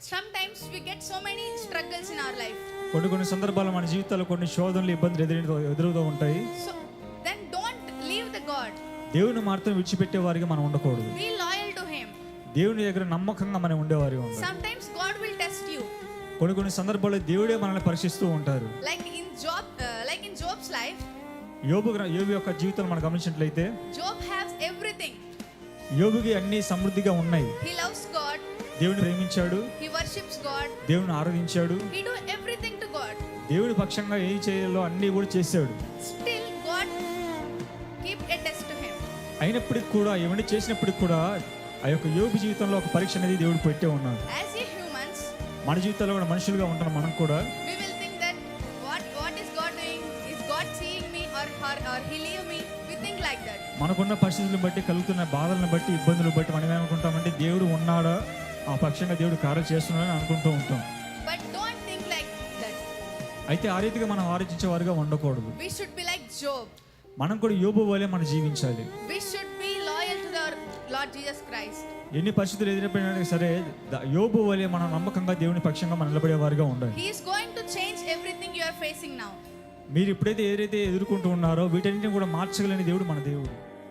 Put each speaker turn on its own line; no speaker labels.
Sometimes we get so many struggles in our life.
కొన్ని సందర్భాల్లో మన జీవితాల్లో కొన్ని శోధనలు, ఇబ్బందులు ఎదురవుతూ ఉంటాయి.
So then don't leave the God.
దేవుని మాత్రం విడిచిపెట్టే వారిగా మనం ఉండకూడదు.
Be loyal to him.
దేవుని దగ్గర నమ్మకంగా మనం ఉండేవారిగా ఉండాలి.
Sometimes God will test you.
కొన్ని సందర్భాల్లో దేవుడే మనల్ని పరీక్షిస్తూ ఉంటారు.
Like in Job's life.
యోబు యొక్క జీవితం మనం గమనించినట్లయితే
Job has everything.
యోబుకి అన్ని సమృద్ధిగా ఉన్నాయి.
He loves God.
దేవుని ప్రేమించాడు.
He worships God.
దేవుని ఆరాధించాడు.
He do everything to God.
దేవుని పక్షంగా ఏం చేయాలో అన్ని కూడా చేశాడు.
Still God keep a test to him.
అయినప్పటికీ కూడా ఇవన్నీ చేసినప్పటికీ కూడా ఆ యొక్క యోబు జీవితంలో ఒక పరీక్ష అనేది దేవుడు పెట్టే ఉన్నాడు.
As a humans,
మన జీవితంలో కూడా మనుషులుగా ఉంటాం మనం కూడా.
we will think that what is God doing? Is God seeing me or he leave me? We think like that.
మనకున్న పరిస్థితులను బట్టి, కలుగుతున్న బాధలను బట్టి, ఇబ్బందులను బట్టి మనం ఏమనుకుంటామంటే దేవుడు ఉన్నాడా, ఆ పక్షంగా దేవుడు కార్యం చేస్తున్నాడని అనుకుంటూ ఉంటాం.
But don't think like that.
అయితే ఆ రీతిగా మనం ఆలోచించే వారుగా ఉండకూడదు.
We should be like Job.
మనం కూడా యోబు వలె మనం జీవించాలి.
We should be loyal to our Lord Jesus Christ.
ఎన్ని పరిస్థితులు ఎదురైనా సరే యోబు వలె మనం నమ్మకంగా దేవుని పక్షంగా మనం నిలబడే వారుగా ఉండాలి.
He is going to change everything you are facing now.
మీరు ఇప్పుడైతే ఏదైతే ఎదుర్కొంటూ ఉన్నారో వీటన్నిటిని కూడా మార్చగలని దేవుడు మన దేవుడు.